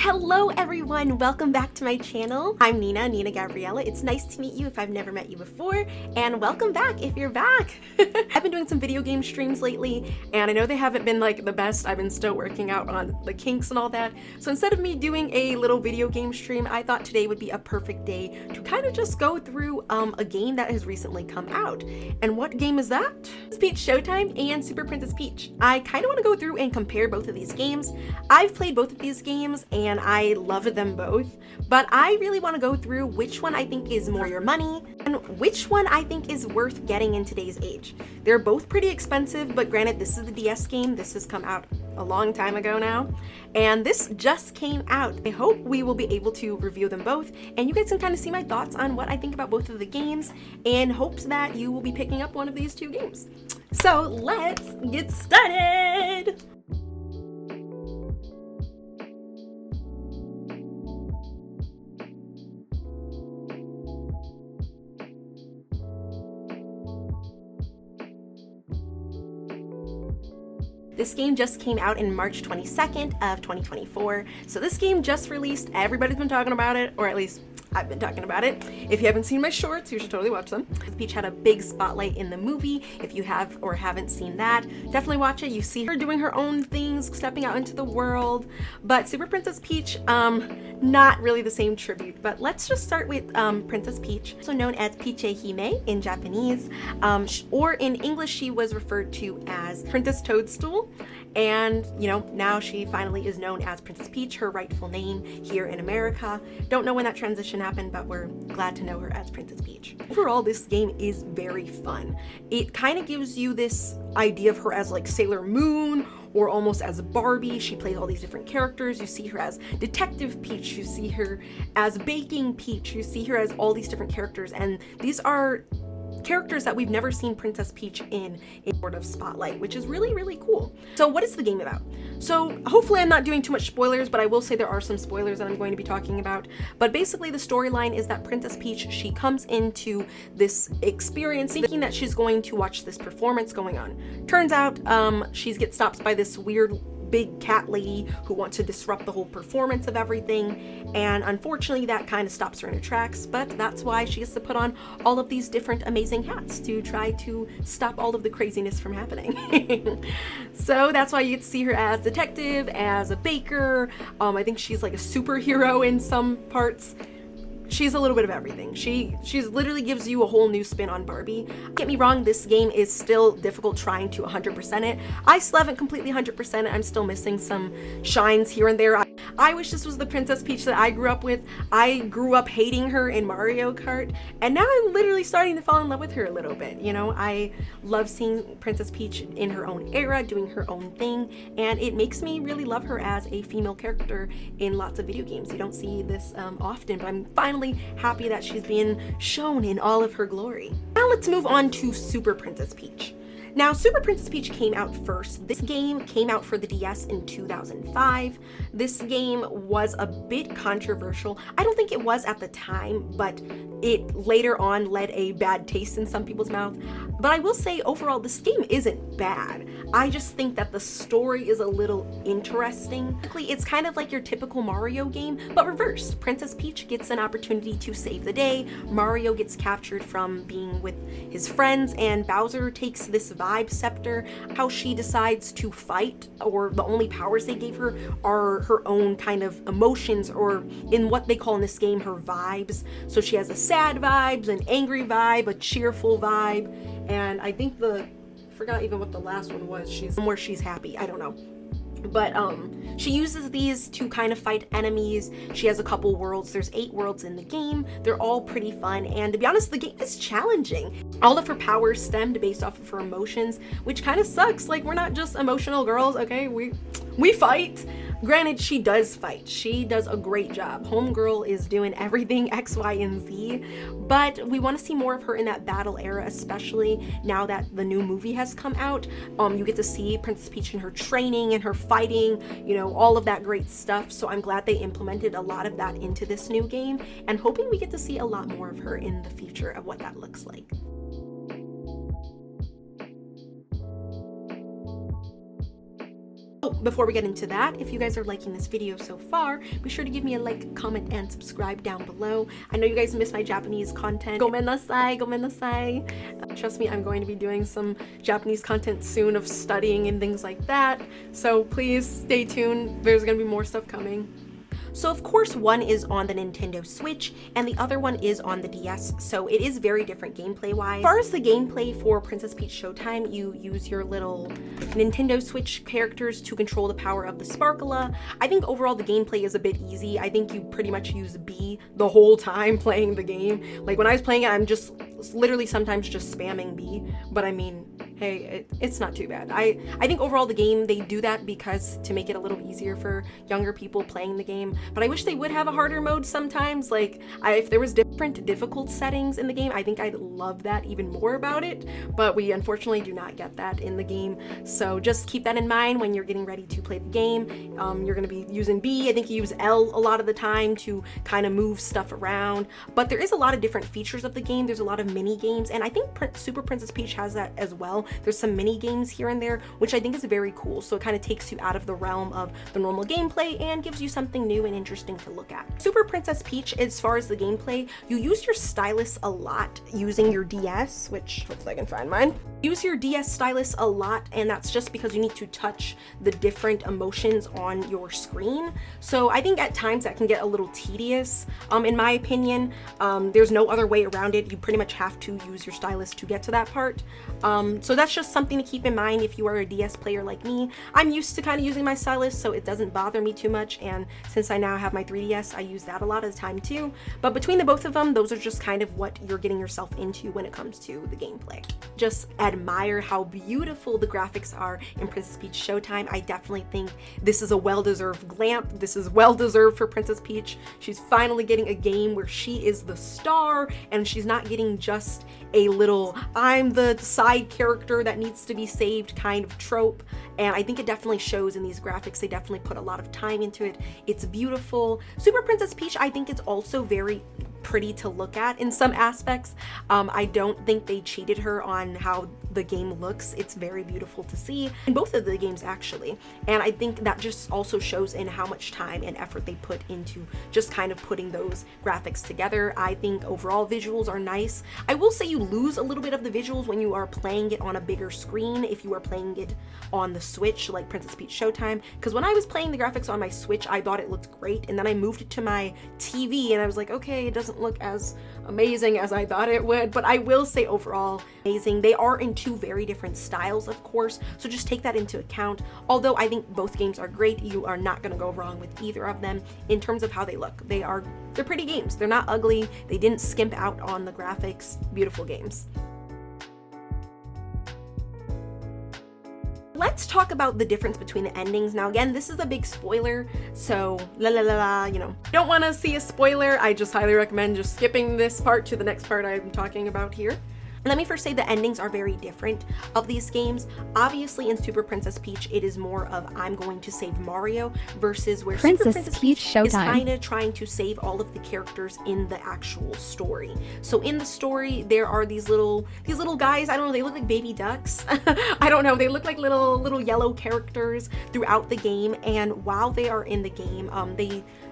Hello everyone, welcome back to my channel. I'm Nina Gabriella. It's nice to meet you if I've never met you before, and welcome back if you're back. I've been doing some video game streams lately, and I know they haven't been like the best. I've been still working out on the kinks and all that. So instead of me doing a little video game stream, I thought today would be a perfect day to kind of just go through a game that has recently come out. And what game is that? It's Peach Showtime and Super Princess Peach. I kind of want to go through and compare both of these games. I've played both of these games and I love them both, but I really want to go through which one I think is more your money and which one I think is worth getting in today's age. They're both pretty expensive, but granted, this is the DS game. This has come out a long time ago now, and this just came out. I hope we will be able to review them both, and you guys can kind of see my thoughts on what I think about both of the games, in hopes that you will be picking up one of these two games. So let's get started! This game just came out in March 22nd of 2024. So this game just released. Everybody's been talking about it, or at least I've been talking about it. If you haven't seen my shorts, you should totally watch them. Peach had a big spotlight in the movie. If you have or haven't seen that, definitely watch it. You see her doing her own things, stepping out into the world. But Super Princess Peach, not really the same tribute. But let's just start with Princess Peach, also known as Peach Hime in Japanese, or in English she was referred to as Princess Toadstool. And you know, now she finally is known as Princess Peach, her rightful name here in America. Don't know when that transition happened, but we're glad to know her as Princess Peach. Overall, this game is very fun. It kind of gives you this idea of her as like Sailor Moon, or almost as Barbie. She plays all these different characters. You see her as Detective Peach, you see her as Baking Peach, you see her as all these different characters, and these are characters that we've never seen Princess Peach in sort of spotlight, which is really, really cool. So what is the game about? So hopefully I'm not doing too much spoilers, but I will say there are some spoilers that I'm going to be talking about. But basically the storyline is that Princess Peach, she comes into this experience thinking that she's going to watch this performance going on. Turns out she gets stopped by this weird big cat lady who wants to disrupt the whole performance of everything, and unfortunately that kind of stops her in her tracks, but that's why she has to put on all of these different amazing hats to try to stop all of the craziness from happening. So that's why you get to see her as detective, as a baker. I think she's like a superhero in some parts. She's a little bit of everything. She's literally gives you a whole new spin on Barbie. Don't get me wrong, this game is still difficult trying to 100% it. I still haven't completely 100% it. I'm still missing some shines here and there. I wish this was the Princess Peach that I grew up with. I grew up hating her in Mario Kart, and now I'm literally starting to fall in love with her a little bit. You know, I love seeing Princess Peach in her own era, doing her own thing, and it makes me really love her as a female character in lots of video games. You don't see this often, but I'm finally happy that she's being shown in all of her glory. Now let's move on to Super Princess Peach. Now, Super Princess Peach came out first. This game came out for the DS in 2005. This game was a bit controversial. I don't think it was at the time, but it later on led a bad taste in some people's mouth. But I will say overall, this game isn't bad. I just think that the story is a little interesting. It's kind of like your typical Mario game, but reversed. Princess Peach gets an opportunity to save the day. Mario gets captured from being with his friends, and Bowser takes this vibe scepter. How she decides to fight, or the only powers they gave her are her own kind of emotions, or in what they call in this game, her vibes. So she has a sad vibes, an angry vibe, a cheerful vibe, and I think I forgot even what the last one was. She's happy. I don't know. But she uses these to kind of fight enemies. She has a couple worlds. There's 8 worlds in the game. They're all pretty fun, and to be honest, the game is challenging. All of her powers stemmed based off of her emotions, which kind of sucks. Like, we're not just emotional girls, okay? We fight. Granted, she does fight. She does a great job. Homegirl is doing everything X, Y, and Z, but we want to see more of her in that battle era, especially now that the new movie has come out. You get to see Princess Peach in her training and her fighting, you know, all of that great stuff. So I'm glad they implemented a lot of that into this new game, and hoping we get to see a lot more of her in the future of what that looks like. Before we get into that, if you guys are liking this video so far, be sure to give me a like, comment, and subscribe down below. I know you guys miss my Japanese content. Gomennasai, gomennasai. Trust me, I'm going to be doing some Japanese content soon of studying and things like that. So please stay tuned. There's gonna be more stuff coming. So of course one is on the Nintendo Switch and the other one is on the DS, so it is very different gameplay wise. As far as the gameplay for Princess Peach Showtime, you use your little Nintendo Switch characters to control the power of the Sparkula. I think overall the gameplay is a bit easy. I think you pretty much use B the whole time playing the game. Like when I was playing it, I'm just literally sometimes just spamming B, but I mean, hey, it's not too bad. I think overall the game, they do that because to make it a little easier for younger people playing the game, but I wish they would have a harder mode sometimes. Like if there was different difficult settings in the game, I think I'd love that even more about it, but we unfortunately do not get that in the game. So just keep that in mind when you're getting ready to play the game. You're gonna be using B. I think you use L a lot of the time to kind of move stuff around, but there is a lot of different features of the game. There's a lot of mini games, and I think Super Princess Peach has that as well. There's some mini games here and there, which I think is very cool. So it kind of takes you out of the realm of the normal gameplay and gives you something new and interesting to look at. Super Princess Peach, as far as the gameplay, you use your stylus a lot using your DS, which hopefully I can find mine. Use your DS stylus a lot, and that's just because you need to touch the different emotions on your screen. So I think at times that can get a little tedious, in my opinion. There's no other way around it. You pretty much have to use your stylus to get to that part. So that's just something to keep in mind if you are a DS player like me. I'm used to kind of using my stylus, so it doesn't bother me too much, and since I now have my 3DS, I use that a lot of the time too. But between the both of them, those are just kind of what you're getting yourself into when it comes to the gameplay. Just admire how beautiful the graphics are in Princess Peach Showtime. I definitely think this is a well-deserved glamp. This is well-deserved for Princess Peach. She's finally getting a game where she is the star, and she's not getting just a little I'm the side character that needs to be saved kind of trope. And I think it definitely shows in these graphics. They definitely put a lot of time into it. It's beautiful. Super Princess Peach, I think it's also very pretty to look at in some aspects. I don't think they cheated her on how the game looks. It's very beautiful to see in both of the games actually, and I think that just also shows in how much time and effort they put into just kind of putting those graphics together. I think overall visuals are nice. I will say you lose a little bit of the visuals when you are playing it on a bigger screen if you are playing it on the Switch like Princess Peach Showtime, because when I was playing the graphics on my Switch, I thought it looked great, and then I moved it to my TV and I was like, okay, it doesn't look as amazing as I thought it would. But I will say overall amazing. They are in two very different styles, of course, so just take that into account. Although I think both games are great, you are not going to go wrong with either of them in terms of how they look. They're pretty games. They're not ugly. They didn't skimp out on the graphics. Beautiful games. Let's talk about the difference between the endings. Now again, this is a big spoiler, so you know. Don't want to see a spoiler, I just highly recommend just skipping this part to the next part I'm talking about here. Let me first say the endings are very different of these games. Obviously in Super Princess Peach, it is more of I'm going to save Mario versus where Super Princess Peach Showtime is kind of trying to save all of the characters in the actual story. So in the story, there are these little guys, I don't know, they look like baby ducks. I don't know, they look like little yellow characters throughout the game, and while they are in the game,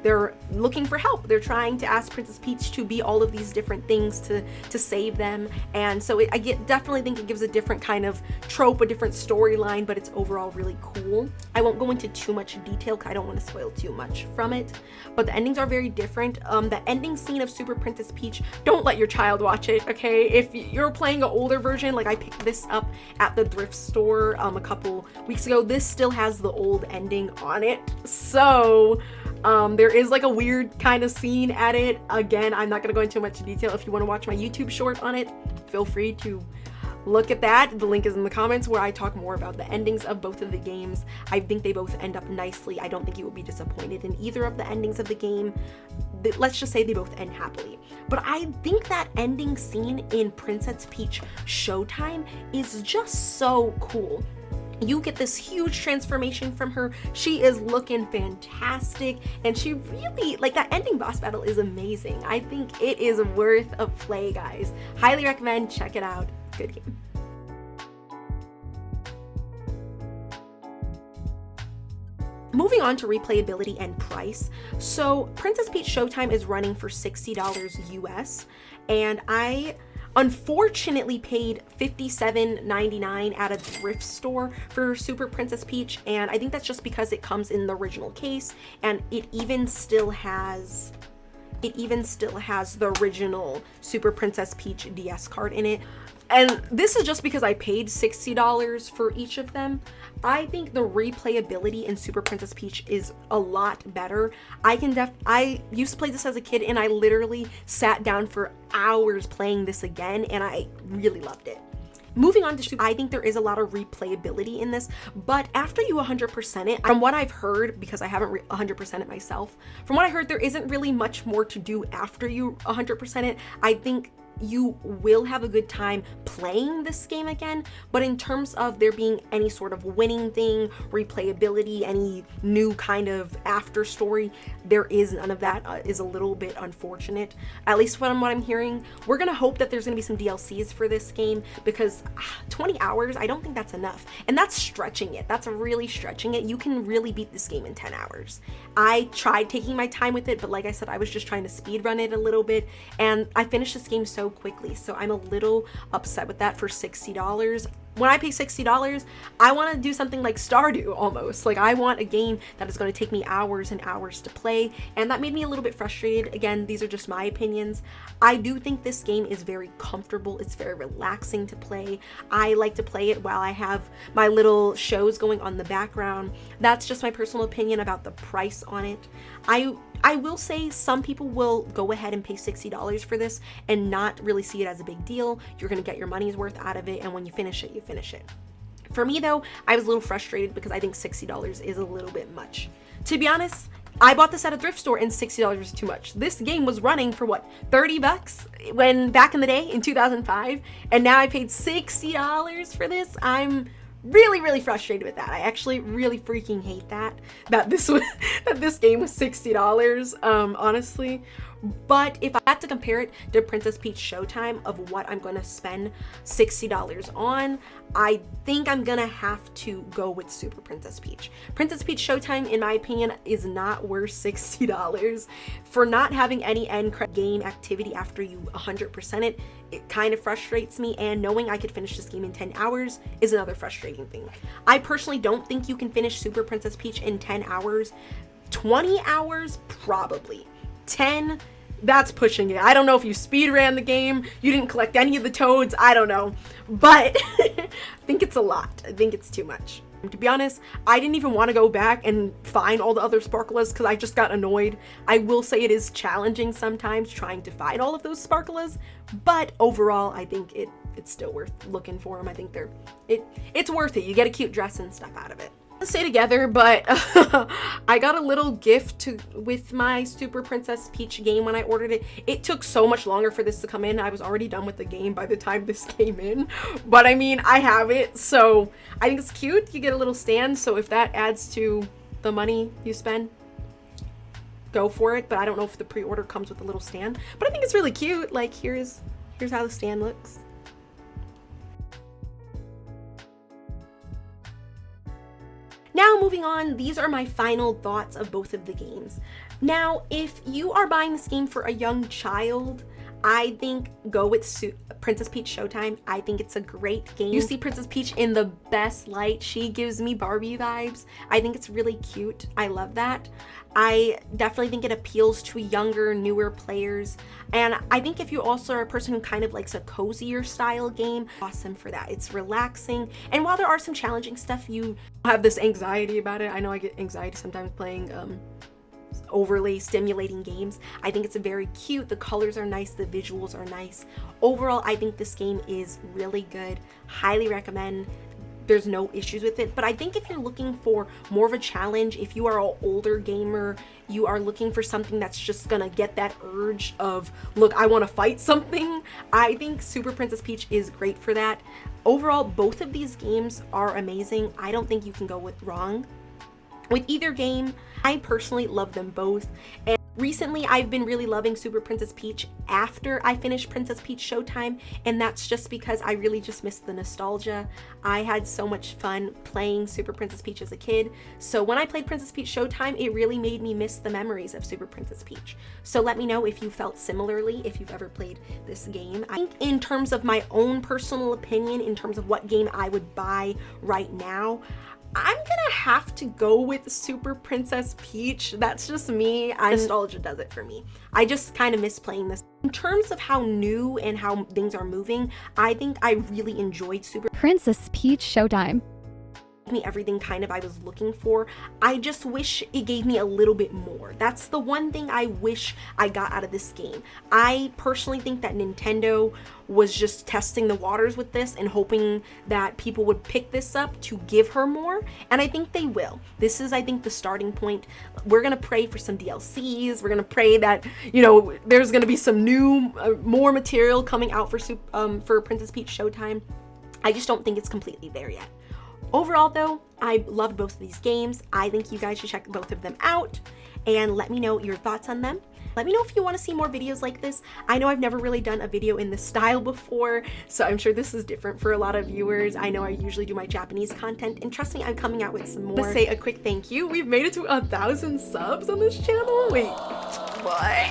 they're looking for help. They're trying to ask Princess Peach to be all of these different things to save them, and so I definitely think it gives a different kind of trope, a different storyline, but it's overall really cool. I won't go into too much detail because I don't want to spoil too much from it, but the endings are very different. The ending scene of Super Princess Peach, don't let your child watch it, okay? If you're playing an older version, like I picked this up at the thrift store a couple weeks ago, this still has the old ending on it, so there is like a weird kind of scene at it. Again, I'm not going to go into much detail. If you want to watch my YouTube short on it, feel free to look at that. The link is in the comments where I talk more about the endings of both of the games. I think they both end up nicely. I don't think you will be disappointed in either of the endings of the game. Let's just say they both end happily. But I think that ending scene in Princess Peach Showtime is just so cool. You get this huge transformation from her. She is looking fantastic, and she really, like, that ending boss battle is amazing. I think it is worth a play, guys. Highly recommend, check it out. Good game. Moving on to replayability and price. So Princess Peach Showtime is running for $60 US, and I unfortunately paid $57.99 at a thrift store for Super Princess Peach, and I think that's just because it comes in the original case, and it even still has the original Super Princess Peach DS card in it. And this is just because I paid $60 for each of them. I think the replayability in Super Princess Peach is a lot better. I used to play this as a kid, and I literally sat down for hours playing this again, and I really loved it. Moving on to Super, I think there is a lot of replayability in this, but after you 100% it, from what I've heard, because I haven't 100% it myself, from what I heard, there isn't really much more to do after you 100% it. I think you will have a good time playing this game again, but in terms of there being any sort of winning thing, replayability, any new kind of after story, there is none of that. Is a little bit unfortunate, at least from what I'm hearing. We're gonna hope that there's gonna be some DLCs for this game, because 20 hours, I don't think that's enough, and that's stretching it. That's really stretching it. You can really beat this game in 10 hours. I tried taking my time with it, but like I said, I was just trying to speed run it a little bit, and I finished this game so quickly, so I'm a little upset with that for $60. When I pay $60, I want to do something like Stardew almost. Like, I want a game that is going to take me hours and hours to play, and that made me a little bit frustrated. Again, these are just my opinions. I do think this game is very comfortable. It's very relaxing to play. I like to play it while I have my little shows going on the background. That's just my personal opinion about the price on it. I will say some people will go ahead and pay $60 for this and not really see it as a big deal. You're going to get your money's worth out of it, and when you finish it, you finish it. For me though, I was a little frustrated because I think $60 is a little bit much. To be honest, I bought this at a thrift store and $60 was too much. This game was running for what, 30 bucks when back in the day in 2005, and now I paid $60 for this. I'm really frustrated with that. I actually really freaking hate that this game was $60, honestly. But if I had to compare it to Princess Peach Showtime of what I'm going to spend $60 on, I think I'm going to have to go with Super Princess Peach. Princess Peach Showtime, in my opinion, is not worth $60. For not having any end game activity after you 100% it, it kind of frustrates me, and knowing I could finish this game in 10 hours is another frustrating thing. I personally don't think you can finish Super Princess Peach in 10 hours. 20 hours, probably. 10, that's pushing it. I don't know if you speed ran the game, you didn't collect any of the toads, I don't know, but I think it's a lot. I think it's too much. To be honest, I didn't even want to go back and find all the other sparklas because I just got annoyed. I will say it is challenging sometimes trying to find all of those sparklas, but overall I think it's still worth looking for them. I think it's worth it. You get a cute dress and stuff out of it. Let's stay together, but I got a little gift with my Super Princess Peach game when I ordered it. It took so much longer for this to come in. I was already done with the game by the time this came in, but I mean, I have it, so I think it's cute. You get a little stand, so if that adds to the money you spend, go for it. But I don't know if the pre-order comes with a little stand, but I think it's really cute. Like, here's how the stand looks. Now moving on, these are my final thoughts of both of the games. Now, if you are buying this game for a young child, I think go with Princess Peach Showtime. I think it's a great game. You see Princess Peach in the best light. She gives me Barbie vibes. I think it's really cute. I love that. I definitely think it appeals to younger, newer players. And I think if you also are a person who kind of likes a cozier style game, awesome for that. It's relaxing. And while there are some challenging stuff, you have this anxiety about it. I know I get anxiety sometimes playing overly stimulating games. I think it's very cute. The colors are nice. The visuals are nice. Overall, I think this game is really good. Highly recommend. There's no issues with it, but I think if you're looking for more of a challenge, if you are an older gamer, you are looking for something that's just gonna get that urge of, look, I want to fight something, I think Super Princess Peach is great for that. Overall, both of these games are amazing. I don't think you can go wrong with either game. I personally love them both, and recently I've been really loving Super Princess Peach after I finished Princess Peach Showtime, and that's just because I really just miss the nostalgia. I had so much fun playing Super Princess Peach as a kid, so when I played Princess Peach Showtime, it really made me miss the memories of Super Princess Peach. So let me know if you felt similarly, if you've ever played this game. I think in terms of my own personal opinion, in terms of what game I would buy right now, I'm gonna have to go with Super Princess Peach. That's just me. Nostalgia does it for me. I just kind of miss playing this. In terms of how new and how things are moving, I think I really enjoyed Super Princess Peach Showtime. Me everything kind of I was looking for. I just wish it gave me a little bit more. That's the one thing I wish I got out of this game. I personally think that Nintendo was just testing the waters with this and hoping that people would pick this up to give her more, and I think they will. This is, I think, the starting point. We're gonna pray for some DLCs. We're gonna pray that, you know, there's gonna be some new more material coming out for Princess Peach Showtime. I just don't think it's completely there yet. Overall though, I loved both of these games. I think you guys should check both of them out and let me know your thoughts on them. Let me know if you want to see more videos like this. I know I've never really done a video in this style before, so I'm sure this is different for a lot of viewers. I know I usually do my Japanese content, and trust me, I'm coming out with some more. Let's say a quick thank you. We've made it to 1,000 subs on this channel. Wait, what?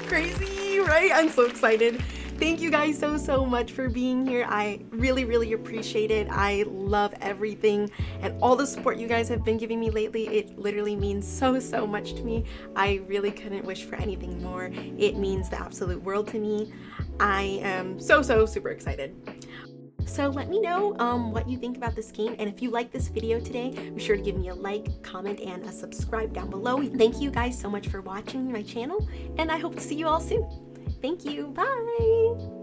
Crazy, right? I'm so excited. Thank you guys so much for being here. I really appreciate it. I love everything and all the support you guys have been giving me lately. It literally means so much to me. I really couldn't wish for anything more. It means the absolute world to me. I am so super excited. So let me know what you think about this game, and if you like this video today, be sure to give me a like, comment, and a subscribe down below. Thank you guys so much for watching my channel, and I hope to see you all soon. Thank you. Bye.